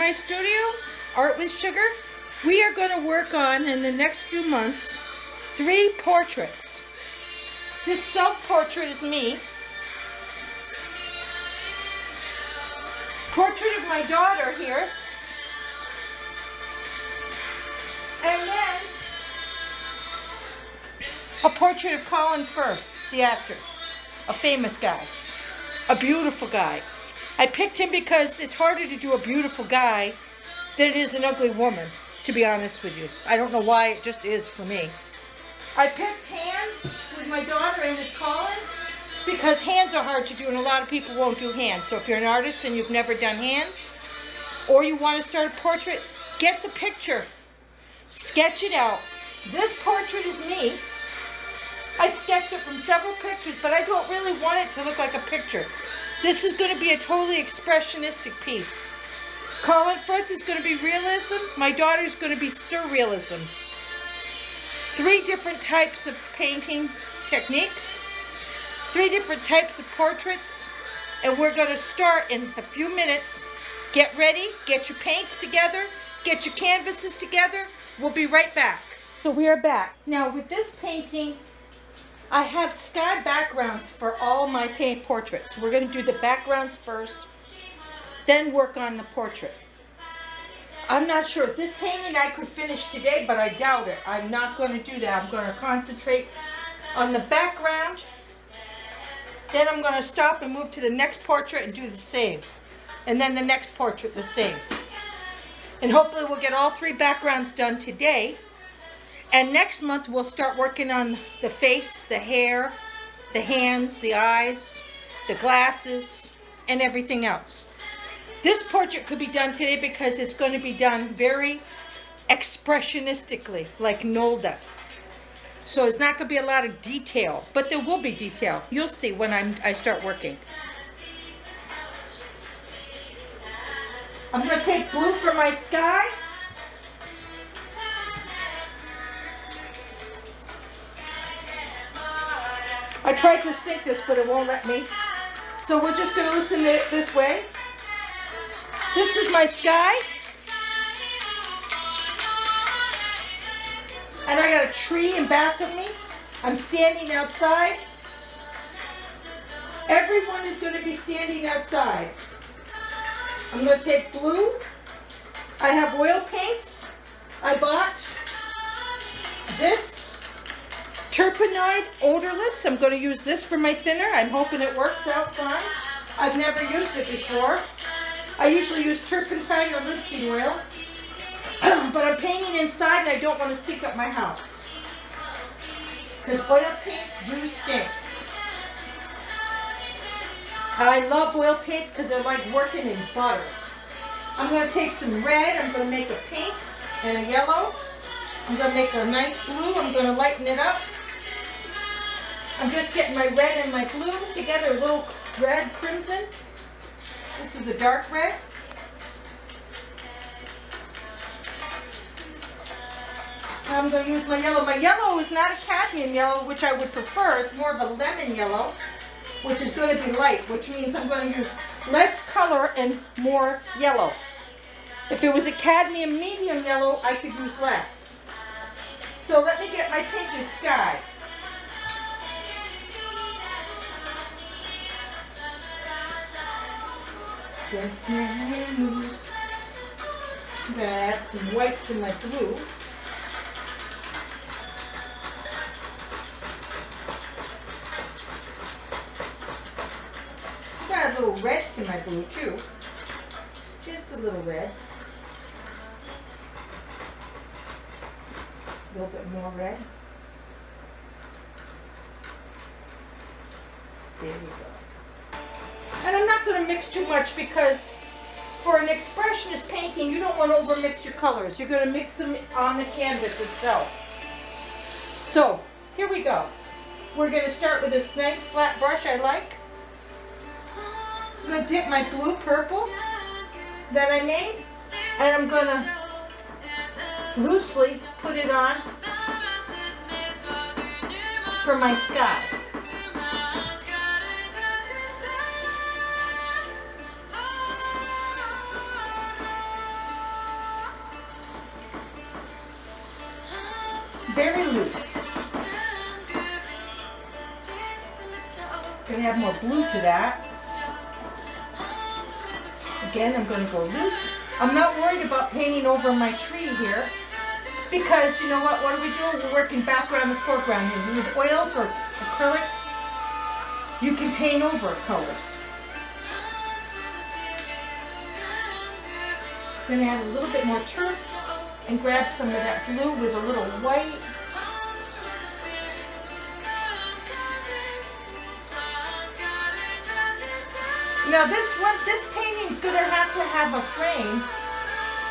my studio, Art with Sugar, we are going to work on, in the next few months, 3 portraits. This self-portrait is me. Portrait of my daughter here. And then a portrait of Colin Firth, the actor, a famous guy, a beautiful guy. I picked him because it's harder to do a beautiful guy than it is an ugly woman, to be honest with you. I don't know why, it just is for me. I picked hands with my daughter and with Colin because hands are hard to do and a lot of people won't do hands. So if you're an artist and you've never done hands or you want to start a portrait, get the picture. Sketch it out. This portrait is me. I sketched it from several pictures, but I don't really want it to look like a picture. This is going to be a totally expressionistic piece. Colin Firth is going to be realism. My daughter is going to be surrealism. 3 different types of painting techniques. 3 different types of portraits. And we're going to start in a few minutes. Get ready. Get your paints together. Get your canvases together. We'll be right back. So we are back. Now with this painting, I have sky backgrounds for all my paint portraits. We're going to do the backgrounds first, then work on the portrait. I'm not sure. This painting I could finish today, but I doubt it. I'm not going to do that. I'm going to concentrate on the background. Then I'm going to stop and move to the next portrait and do the same. And then the next portrait the same. And hopefully we'll get all 3 backgrounds done today. And next month we'll start working on the face, the hair, the hands, the eyes, the glasses, and everything else. This portrait could be done today because it's going to be done very expressionistically, like Nolda. So it's not going to be a lot of detail, but there will be detail. You'll see when I start working. I'm going to take blue for my sky. I tried to sync this, but it won't let me. So we're just going to listen to it this way. This is my sky. And I got a tree in back of me. I'm standing outside. Everyone is going to be standing outside. I'm going to take blue. I have oil paints. I bought this turpenoid odorless. I'm going to use this for my thinner. I'm hoping it works out fine. I've never used it before. I usually use turpentine or linseed oil. But I'm painting inside and I don't want to stink up my house. Because oil paints do stink. I love oil paints because they're like working in butter. I'm going to take some red. I'm going to make a pink and a yellow. I'm going to make a nice blue. I'm going to lighten it up. I'm just getting my red and my blue together, a little red crimson. This is a dark red. I'm going to use my yellow. My yellow is not a cadmium yellow, which I would prefer. It's more of a lemon yellow, which is going to be light, which means I'm going to use less color and more yellow. If it was a cadmium medium yellow, I could use less. So let me get my pinky sky. Just use. I'm going to add some white to my blue. Got a little red to my blue too. Just a little red. A little bit more red. There we go. And I'm not going to mix too much because for an expressionist painting, you don't want to overmix your colors. You're going to mix them on the canvas itself. So, here we go. We're going to start with this nice flat brush I like. I'm going to dip my blue purple that I made, and I'm going to loosely put it on for my sky. very loose. Gonna add more blue to that. Again, I'm gonna go loose. I'm not worried about painting over my tree here because you know what? What are we doing? We're working background and foreground here. With oils or acrylics, you can paint over colors. Gonna add a little bit more turf and grab some of that blue with a little white. Now this painting's gonna have to have a frame,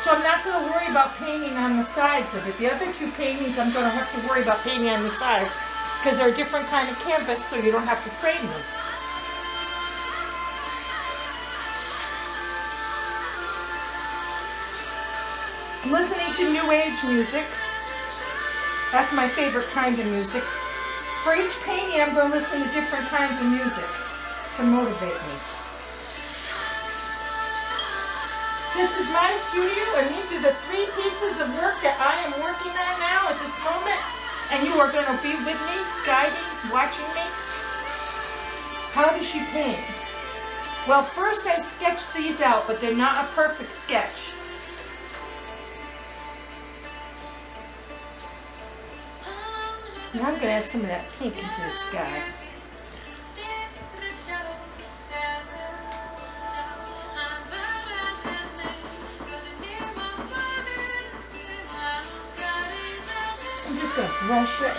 so I'm not gonna worry about painting on the sides of it. The other two paintings I'm gonna have to worry about painting on the sides because they're a different kind of canvas, so you don't have to frame them. I'm listening to New Age music. That's my favorite kind of music. For each painting, I'm going to listen to different kinds of music to motivate me. This is my studio, and these are the 3 pieces of work that I am working on now at this moment. And you are going to be with me, guiding, watching me. How does she paint? Well, first I sketched these out, but they're not a perfect sketch. Now I'm going to add some of that pink into the sky. I'm just going to brush it.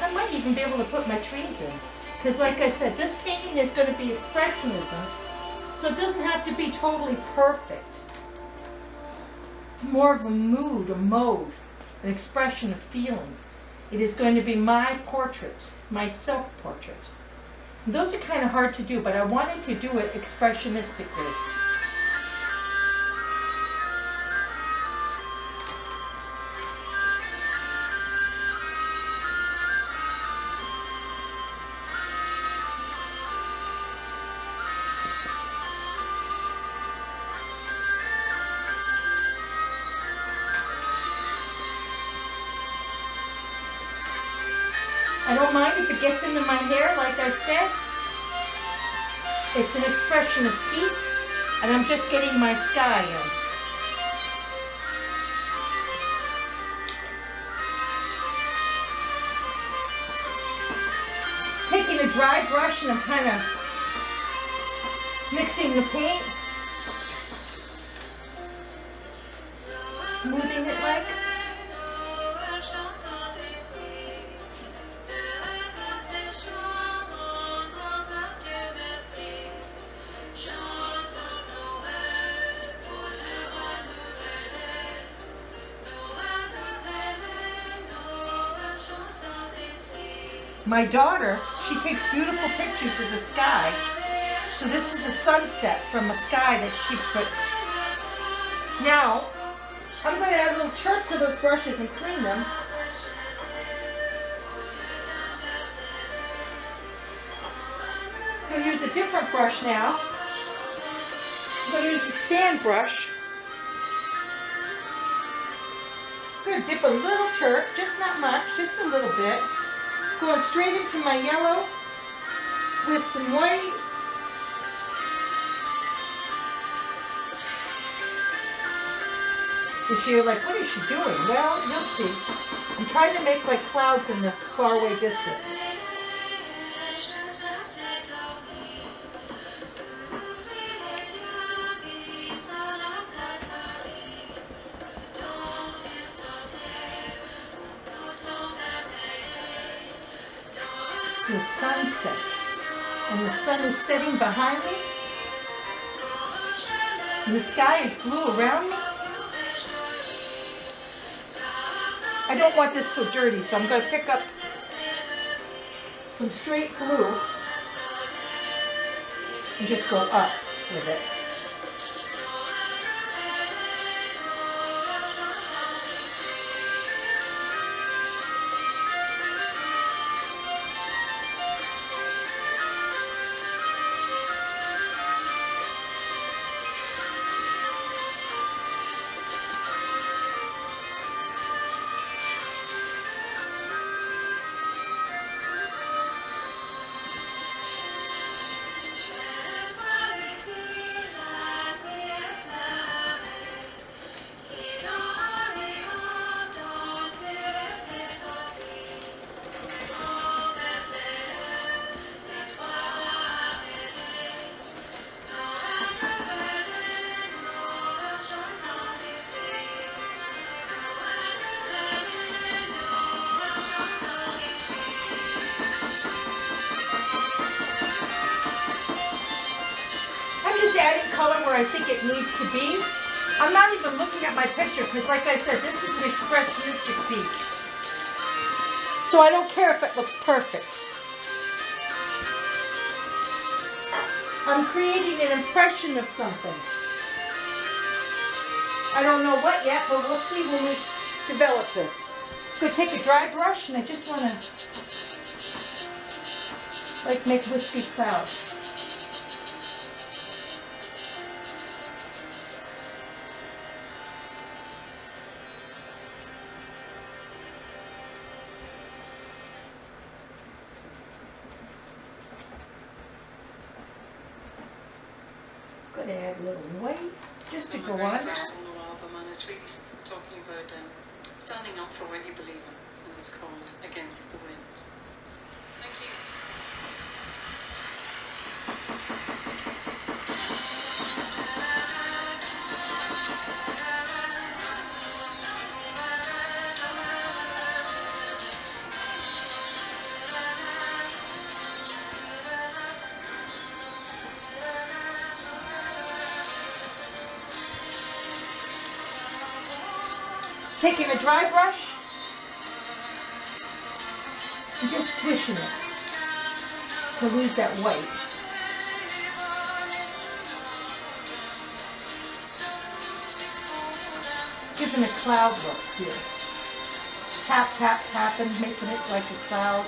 I might even be able to put my trees in. Because like I said, this painting is going to be expressionism, so it doesn't have to be totally perfect. It's more of a mood, a mode, an expression of feeling. It is going to be my portrait, my self-portrait. And those are kind of hard to do, but I wanted to do it expressionistically. I don't mind if it gets into my hair, like I said. It's an expressionist piece, and I'm just getting my sky in. Taking a dry brush and I'm kind of mixing the paint, smoothing it like. My daughter, she takes beautiful pictures of the sky. So this is a sunset from a sky that she put. Now, I'm going to add a little turp to those brushes and clean them. I'm going to use a different brush now. I'm going to use this fan brush. I'm going to dip a little turp, just not much, just a little bit. Going straight into my yellow with some white. And you're like, what is she doing? Well, you'll see. I'm trying to make like clouds in the faraway distance. It's the sunset, and the sun is setting behind me, and the sky is blue around me. I don't want this so dirty, so I'm going to pick up some straight blue and just go up with it. lighting color where I think it needs to be. I'm not even looking at my picture because, like I said, this is an expressionistic piece. So I don't care if it looks perfect. I'm creating an impression of something. I don't know what yet, but we'll see when we develop this. I'm going to take a dry brush and I just want to like make wispy clouds. I'm going to add a little white just to go on there. Solo album, and it's really talking about standing up for what you believe in, and it's called Against the Wind. Thank you. Taking a dry brush and just swishing it to lose that white. Giving a cloud look here. Tap, tap, tapping, making it like a cloud.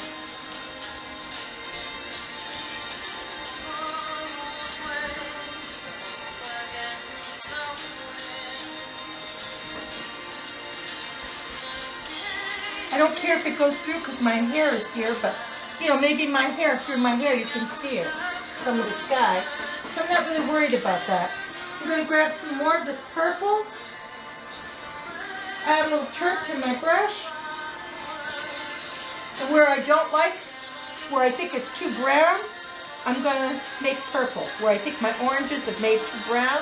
I don't care if it goes through because my hair is here, but you know, maybe my hair, through my hair you can see it, some of the sky. So I'm not really worried about that. I'm going to grab some more of this purple, add a little turp to my brush, and where I don't like, where I think it's too brown, I'm going to make purple. Where I think my oranges have made too brown,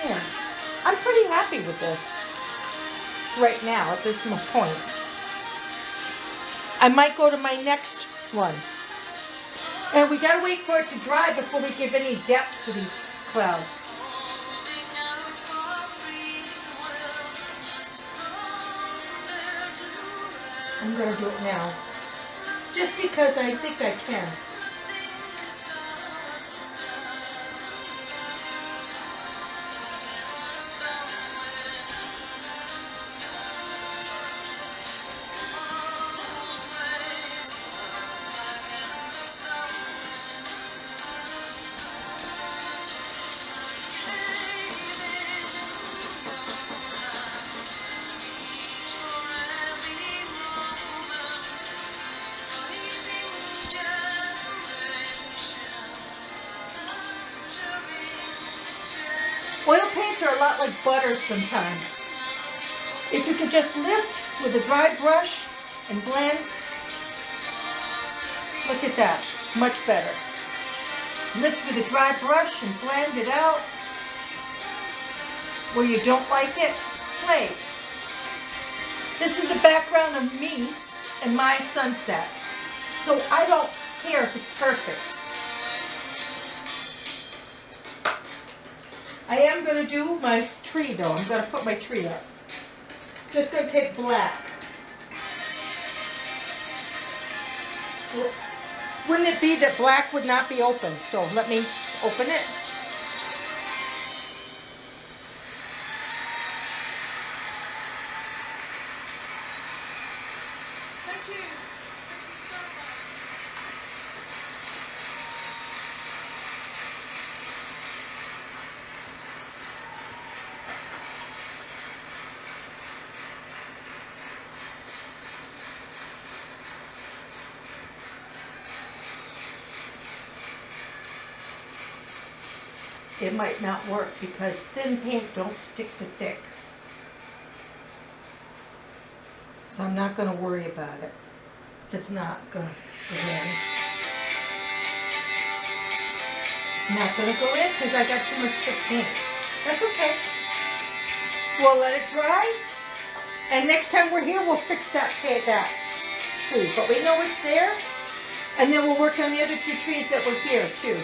yeah. I'm pretty happy with this right now at this point. I might go to my next one. And we gotta wait for it to dry before we give any depth to these clouds. I'm gonna do it now. Just because I think I can. Oil paints are a lot like butter sometimes. If you could just lift with a dry brush and blend, look at that, much better. Lift with a dry brush and blend it out. Where you don't like it, play. This is the background of me and my sunset. So I don't care if it's perfect. I am going to do my tree though. I'm going to put my tree up. Just going to take black. Whoops. Wouldn't it be that black would not be open? So let me open it. Thank you. Thank you so much. It might not work because thin paint don't stick to thick. So I'm not going to worry about it if it's not going to go in. It's not going to go in because I got too much thick paint. That's okay. We'll let it dry. And next time we're here, we'll fix that tree. But we know it's there. And then we'll work on the other 2 trees that were here too.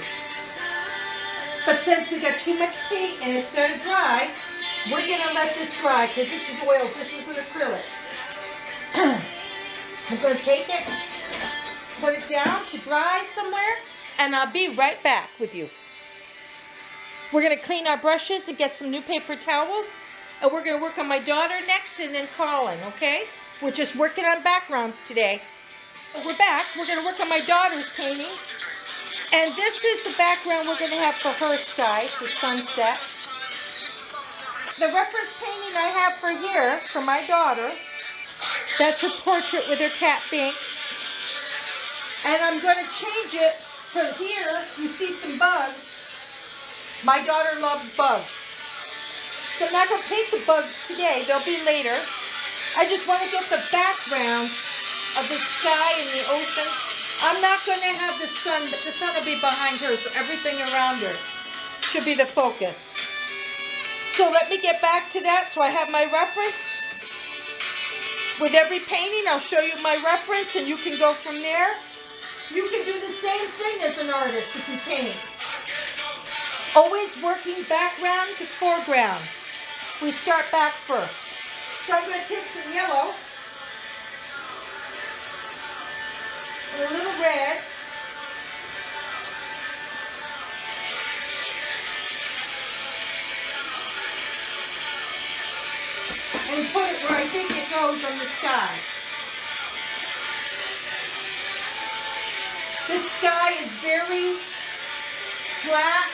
But since we got too much paint and it's got to dry, we're going to let this dry because this is oils. This isn't acrylic. I'm going to take it, put it down to dry somewhere, and I'll be right back with you. We're going to clean our brushes and get some new paper towels. And we're going to work on my daughter next and then Colin, okay? We're just working on backgrounds today. We're back. We're going to work on my daughter's painting. And this is the background we're going to have for her sky, the sunset. The reference painting I have for here, for my daughter, that's her portrait with her cat Binks. And I'm going to change it to here. You see some bugs. My daughter loves bugs. So I'm not going to paint the bugs today. They'll be later. I just want to get the background of the sky and the ocean. I'm not going to have the sun, but the sun will be behind her, so everything around her should be the focus. So let me get back to that so I have my reference. With every painting, I'll show you my reference, and you can go from there. You can do the same thing as an artist if you paint. Always working background to foreground. We start back first. So I'm going to take some yellow and a little red. And put it where I think it goes on the sky. This sky is very flat.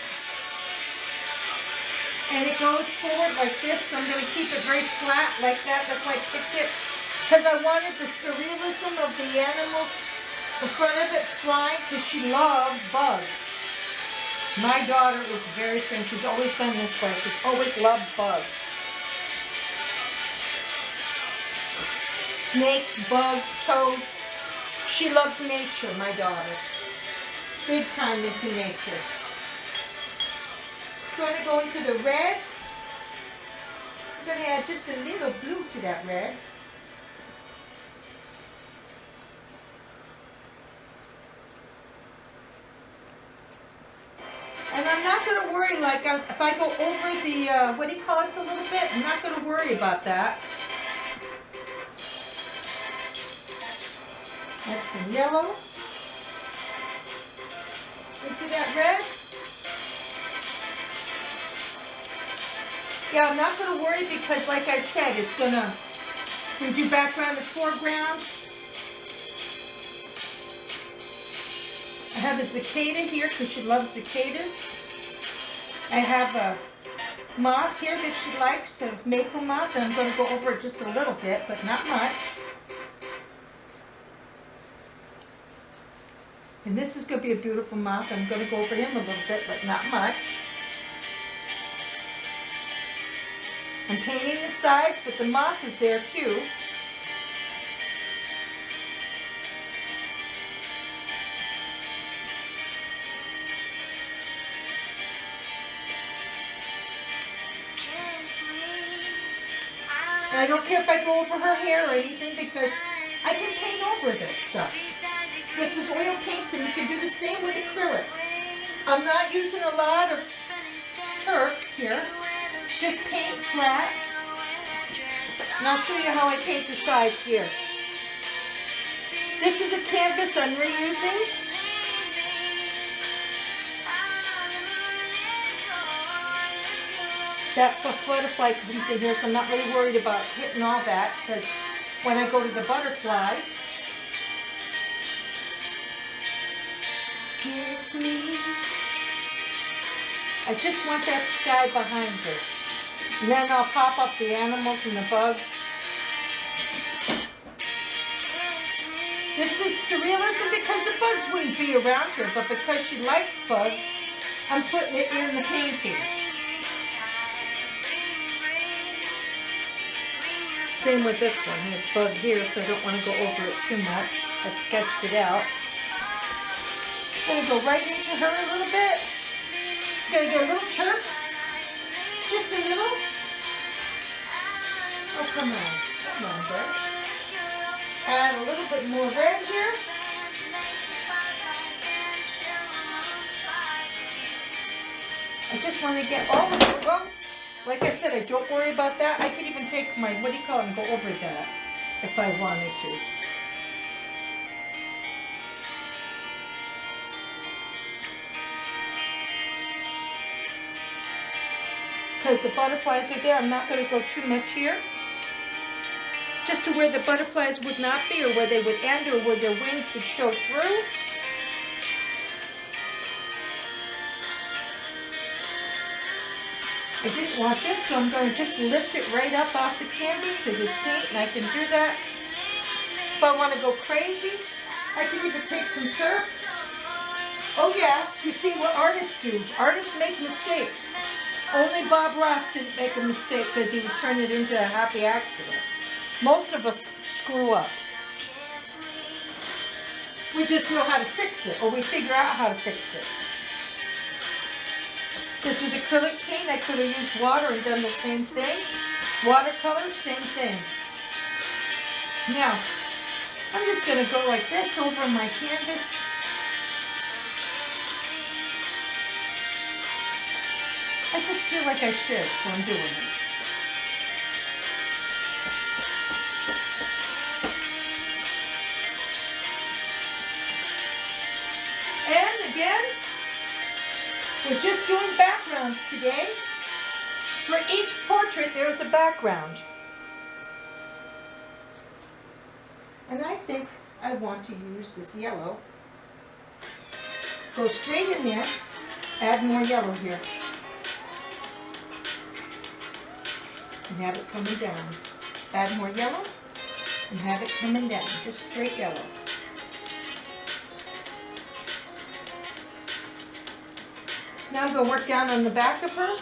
And it goes forward like this, so I'm going to keep it very flat like that. That's why I picked it. Because I wanted the surrealism of the animals, the front of it flying, because she loves bugs. My daughter is very strange. She's always been this way. She's always loved bugs. Snakes, bugs, toads. She loves nature, my daughter. Big time into nature. Going to go into the red. I'm going to add just a little blue to that red. And I'm not going to worry if I go over the, what do you call it, a little bit, I'm not going to worry about that. Add some yellow into that red. Yeah, I'm not going to worry because, like I said, it's going to, we do background and foreground. I have a cicada here because she loves cicadas. I have a moth here that she likes, a maple moth, and I'm going to go over it just a little bit, but not much. And this is going to be a beautiful moth. I'm going to go over him a little bit, but not much. I'm painting the sides, but the moth is there too. And I don't care if I go over her hair or anything because I can paint over this stuff. This is oil paints and you can do the same with acrylic. I'm not using a lot of turp here. Just paint flat. And I'll show you how I paint the sides here. This is a canvas I'm reusing. That butterfly comes in here, so I'm not really worried about hitting all that because when I go to the butterfly, kiss me. I just want that sky behind her. And then I'll pop up the animals and the bugs. This is surrealism because the bugs wouldn't be around her, but because she likes bugs, I'm putting it in the painting. Same with this one. This bug here, so I don't want to go over it too much. I've sketched it out. I'm going to go right into her a little bit. Gonna do a little chirp. Just a little. Oh, come on. Come on, brush. Add a little bit more red here. I just want to get all of it. Well, like I said, I don't worry about that. I could even take my, what do you call it, and go over that if I wanted to. Because the butterflies are there, I'm not going to go too much here. Just to where the butterflies would not be, or where they would end, or where their wings would show through. I didn't want this, so I'm going to just lift it right up off the canvas because it's paint and I can do that. If I want to go crazy, I can even take some chirp. Oh yeah, you see what artists do. Artists make mistakes. Only Bob Ross didn't make a mistake because he would turn it into a happy accident. Most of us screw up. We just know how to fix it, or we figure out how to fix it. This was acrylic paint. I could have used water and done the same thing. Watercolor, same thing. Now, I'm just going to go like this over my canvas. I just feel like I should, so I'm doing it. And again, we're just doing backgrounds today. For each portrait, there's a background. And I think I want to use this yellow. Go straight in there, add more yellow here. And have it coming down. Add more yellow and have it coming down, just straight yellow. Now I'm going to work down on the back of her.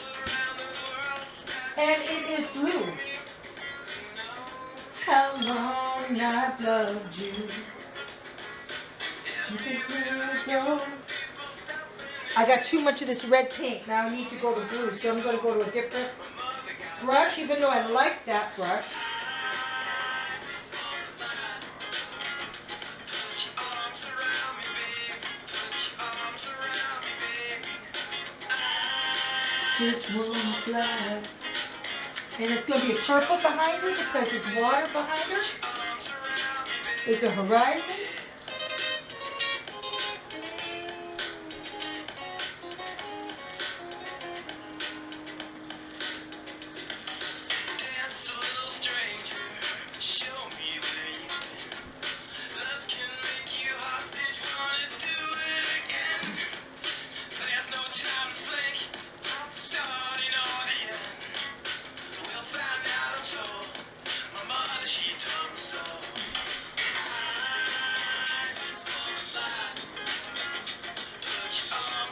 And it is blue. How long I've loved you. I got too much of this red paint. Now I need to go to blue, so I'm going to go to a different brush, even though I like that brush. Just wanna fly. And it's going to be a purple behind her because it's water behind her. There's a horizon.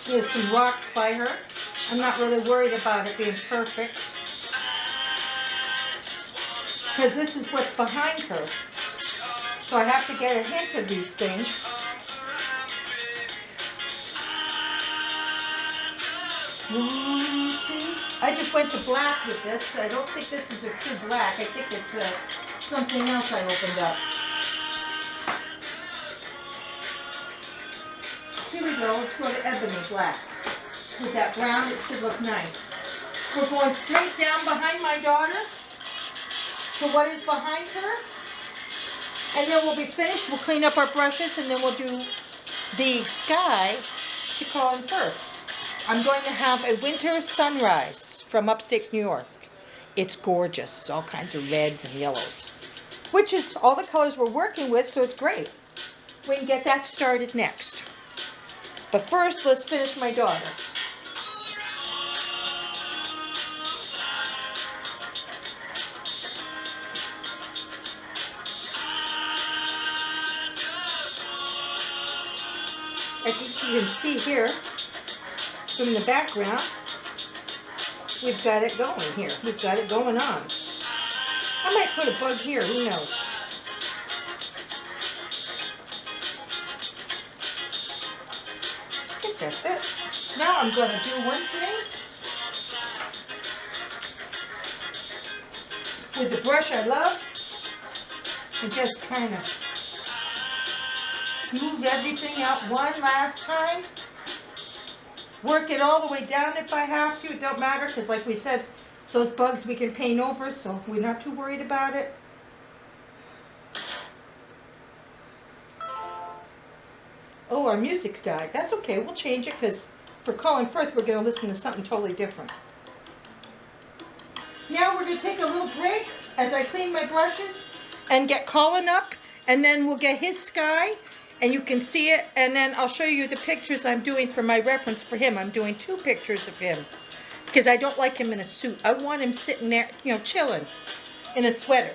There's some rocks by her. I'm not really worried about it being perfect, because this is what's behind her. So I have to get a hint of these things. I just went to black with this. I don't think this is a true black. I think it's something else I opened up. Here we go. Let's go to ebony black. With that brown, it should look nice. We're going straight down behind my daughter to what is behind her. And then we'll be finished. We'll clean up our brushes and then we'll do the sky to Colin Firth. I'm going to have a winter sunrise from upstate New York. It's gorgeous. It's all kinds of reds and yellows, which is all the colors we're working with, so it's great. We can get that started next. But first, let's finish my daughter. I think you can see here, from the background, we've got it going here. We've got it going on. I might put a bug here, who knows? I think that's it. Now I'm going to do one thing with the brush I love and just kind of smooth everything out one last time. Work it all the way down if I have to. It don't matter because like we said, those bugs we can paint over, so we're not too worried about it. Oh, our music's died. That's okay. We'll change it because for Colin Firth, we're going to listen to something totally different. Now we're going to take a little break as I clean my brushes and get Colin up, and then we'll get his sky, and you can see it, and then I'll show you the pictures I'm doing for my reference for him. I'm doing 2 pictures of him because I don't like him in a suit. I want him sitting there, you know, chilling in a sweater.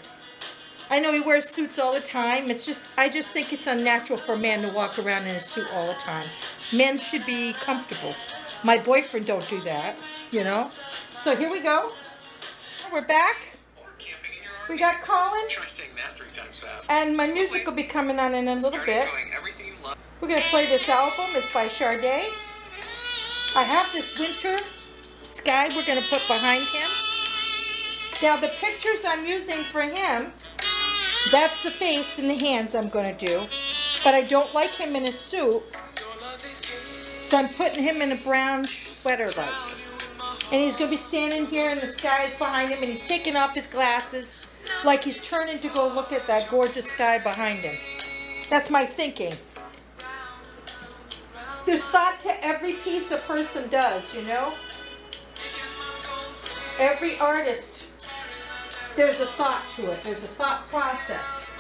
I know he wears suits all the time. I just think it's unnatural for a man to walk around in a suit all the time. Men should be comfortable. My boyfriend don't do that, you know. So here we go. We're back. We got Colin. Try saying that 3 times fast. And my music will be coming on in a little bit. We're going to play this album. It's by Sade. I have this winter sky we're going to put behind him. Now the pictures I'm using for him, that's the face and the hands I'm going to do. But I don't like him in a suit. So I'm putting him in a brown sweater like. And he's going to be standing here and the sky is behind him and he's taking off his glasses like he's turning to go look at that gorgeous sky behind him. That's my thinking. There's thought to every piece a person does, you know? Every artist, there's a thought to it. There's a thought process.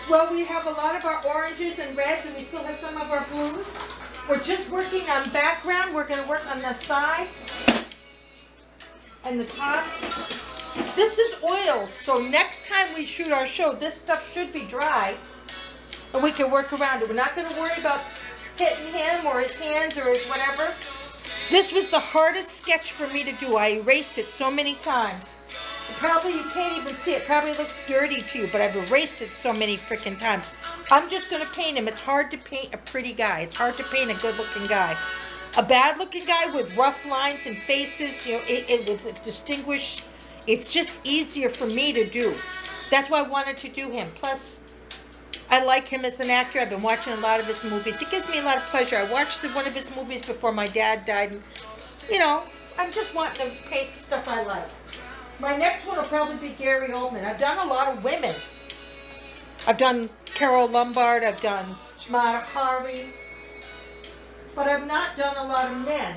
Well, we have a lot of our oranges and reds and we still have some of our blues. We're just working on background. We're going to work on the sides and the top. This is oils, so next time we shoot our show, this stuff should be dry and we can work around it. We're not going to worry about hitting him or his hands or his whatever. This was the hardest sketch for me to do. I erased it so many times. Probably you can't even see it. Probably looks dirty to you, but I've erased it so many freaking times. I'm just going to paint him. It's hard to paint a pretty guy. It's hard to paint a good-looking guy. A bad-looking guy with rough lines and faces, you know, it would distinguish. It's just easier for me to do. That's why I wanted to do him. Plus, I like him as an actor. I've been watching a lot of his movies. It gives me a lot of pleasure. I watched one of his movies before my dad died. And, you know, I'm just wanting to paint the stuff I like. My next one will probably be Gary Oldman. I've done a lot of women. I've done Carol Lombard. I've done Mata Hari. But I've not done a lot of men.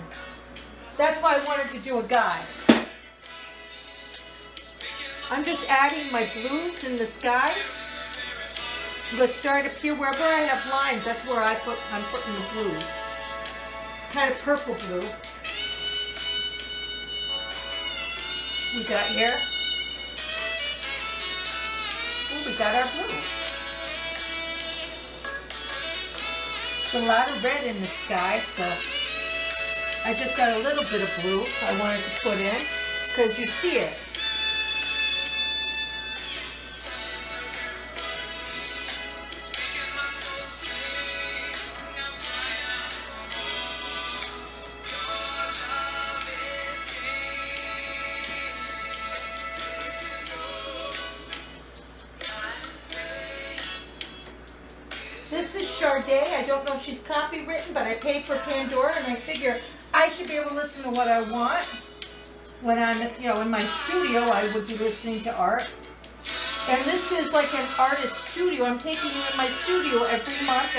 That's why I wanted to do a guy. I'm just adding my blues in the sky. I'm going to start up here. Wherever I have lines, that's where I'm putting the blues. It's kind of purple blue. We got here. Ooh, we got our blue. There's a lot of red in the sky, so I just got a little bit of blue I wanted to put in because you see it. This is Sade. I don't know if she's copywritten, but I paid for Pandora, and I figure I should be able to listen to what I want. When I'm, you know, in my studio, I would be listening to art. And this is like an artist studio. I'm taking you in my studio every month,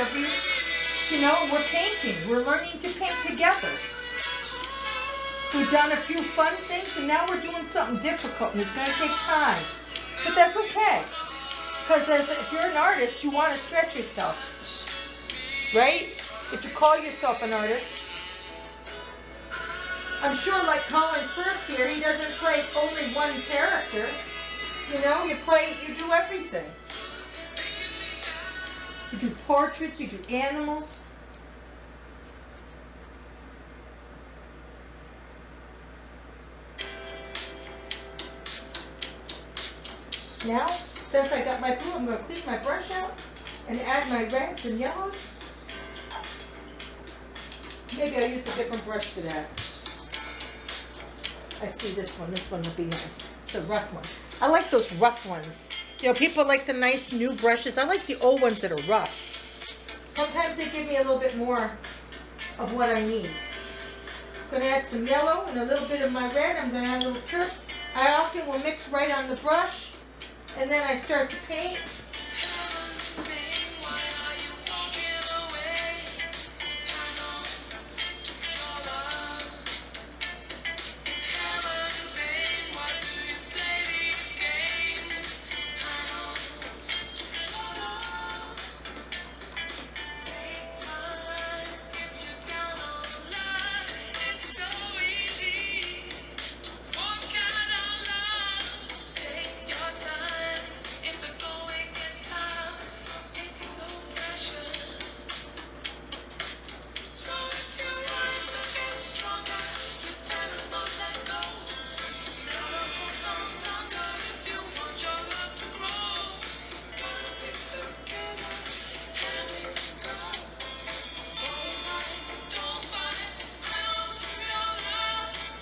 you know, we're painting. We're learning to paint together. We've done a few fun things, and now we're doing something difficult, and it's going to take time. But that's okay. Because if you're an artist, you want to stretch yourself, right? If you call yourself an artist. I'm sure like Colin Firth here, he doesn't play only one character. You know, you do everything. You do portraits, you do animals. Now, since I got my blue, I'm going to clean my brush out and add my reds and yellows. Maybe I'll use a different brush for that. I see this one. This one will be nice. It's a rough one. I like those rough ones. You know, people like the nice new brushes. I like the old ones that are rough. Sometimes they give me a little bit more of what I need. I'm going to add some yellow and a little bit of my red. I'm going to add a little turp. I often will mix right on the brush, and then I start to paint.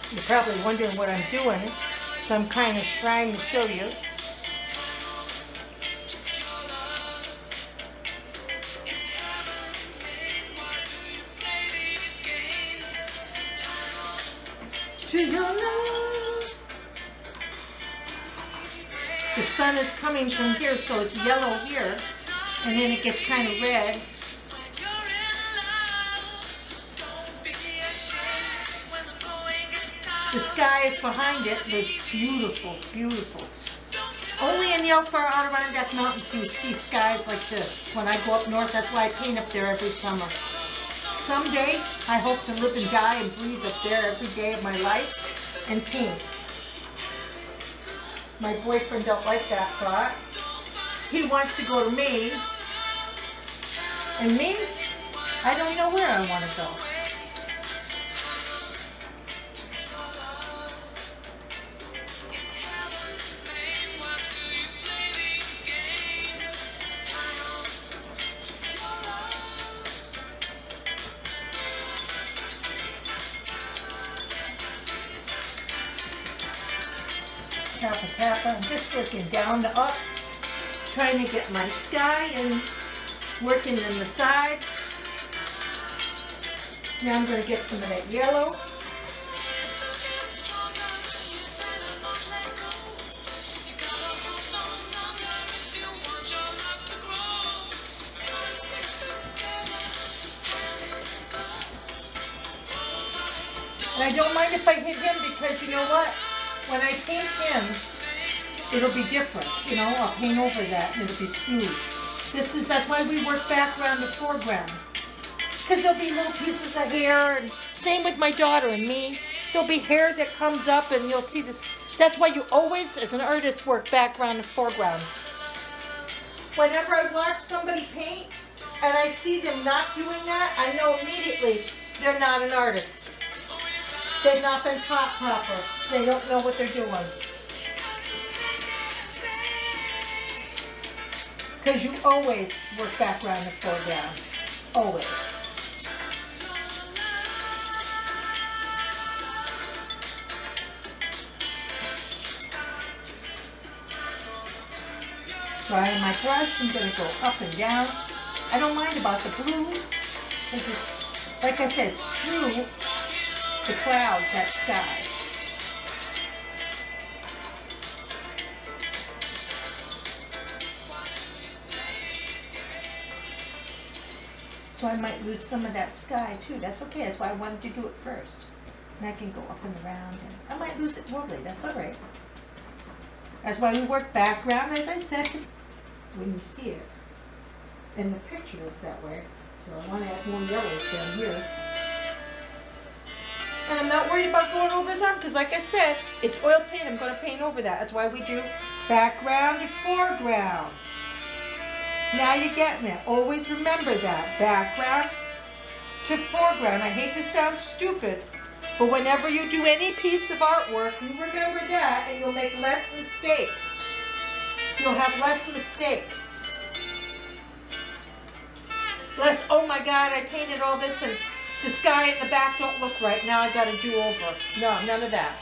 You're probably wondering what I'm doing, so I'm kind of trying to show you. To your love. The sun is coming from here, so it's yellow here, and then it gets kind of red. The sky is behind it, but it's beautiful, beautiful. Only in the far Adirondack Mountains do you see skies like this. When I go up north, that's why I paint up there every summer. Someday, I hope to live and die and breathe up there every day of my life and paint. My boyfriend don't like that thought. He wants to go to Maine. And me, I don't know where I want to go. Tappa tappa. I'm just working down to up, trying to get my sky and working in the sides. Now I'm going to get some of that yellow. And I don't mind if I hit him because you know what? When I paint him, it'll be different. You know, I'll paint over that and it'll be smooth. That's why we work background to foreground. Because there'll be little pieces of hair, and same with my daughter and me. There'll be hair that comes up and you'll see this. That's why you always, as an artist, work background to foreground. Whenever I watch somebody paint and I see them not doing that, I know immediately they're not an artist. They've not been taught proper. They don't know what they're doing. Because you always work background to foreground. Always. Drying my brush, I'm going to go up and down. I don't mind about the blues, because it's, like I said, it's through the clouds, that sky. So I might lose some of that sky too. That's okay. That's why I wanted to do it first. And I can go up and around. And I might lose it totally. That's all right. That's why we work background, as I said, when you see it. In the picture, it's that way. So I want to add more yellows down here. And I'm not worried about going over his arm because, like I said, it's oil paint. I'm going to paint over that. That's why we do background to foreground. Now you're getting it. Always remember that. Background to foreground. I hate to sound stupid, but whenever you do any piece of artwork, you remember that and you'll make less mistakes. You'll have less mistakes. Less, oh my God, I painted all this and the sky and the back don't look right. Now I gotta do over. No, none of that.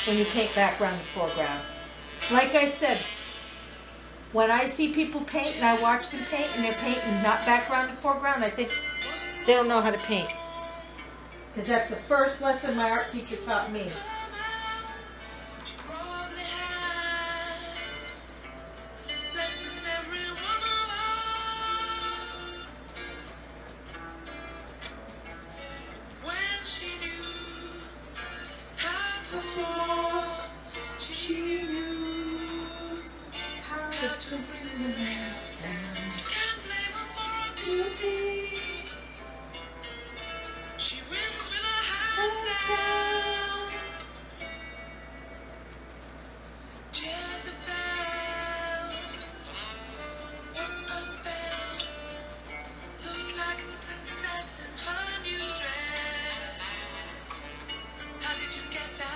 When you paint background and foreground. Like I said, when I see people paint and I watch them paint and they're painting not background and foreground, I think they don't know how to paint. Because that's the first lesson my art teacher taught me. She knew how to bring the rest down. Can't blame her for her beauty. She wins with her hands down. Jezebel, what a belle. Looks like a princess in her new dress. How did you get that?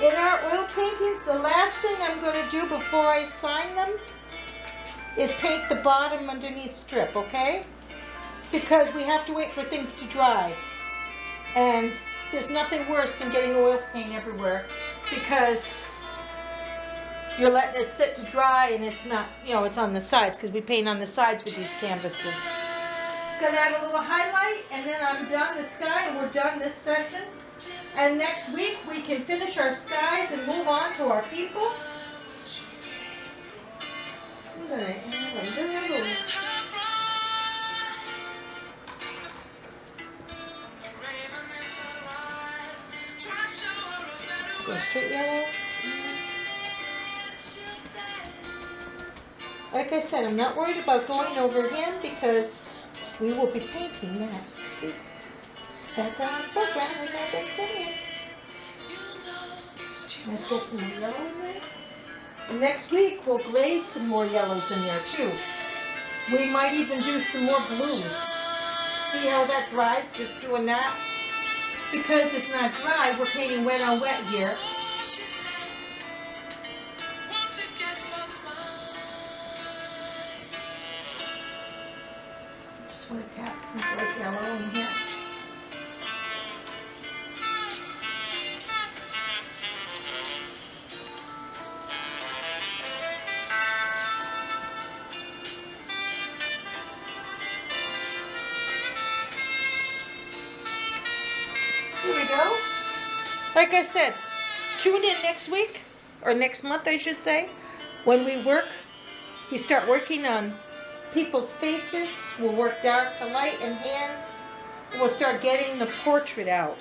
In our oil paintings, the last thing I'm going to do before I sign them is paint the bottom underneath strip, okay? Because we have to wait for things to dry. And there's nothing worse than getting oil paint everywhere because you're letting it sit to dry and it's not, it's on the sides because we paint on the sides with these canvases. Gonna add a little highlight and then I'm done the sky and we're done this session. And next week we can finish our skies and move on to our people. I'm gonna add a little. Go straight yellow. Like I said, I'm not worried about going over him because we will be painting next week. Background and foreground, as I've been saying. Let's get some more yellows in. And next week we'll glaze some more yellows in there too. We might even do some more blues. See how that dries? Just doing that. Because it's not dry, we're painting wet on wet here. Just want to tap some bright yellow in here. Here we go. Like I said, tune in next week, or next month I should say, when we start working on people's faces. We'll work dark to light and hands. And we'll start getting the portrait out.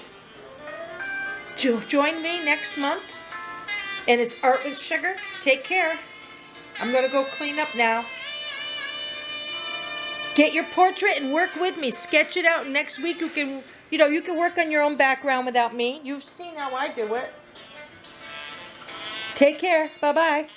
Join me next month, and it's Art with Sugar. Take care. I'm going to go clean up now. Get your portrait and work with me. Sketch it out. Next week you can work on your own background without me. You've seen how I do it. Take care. Bye-bye.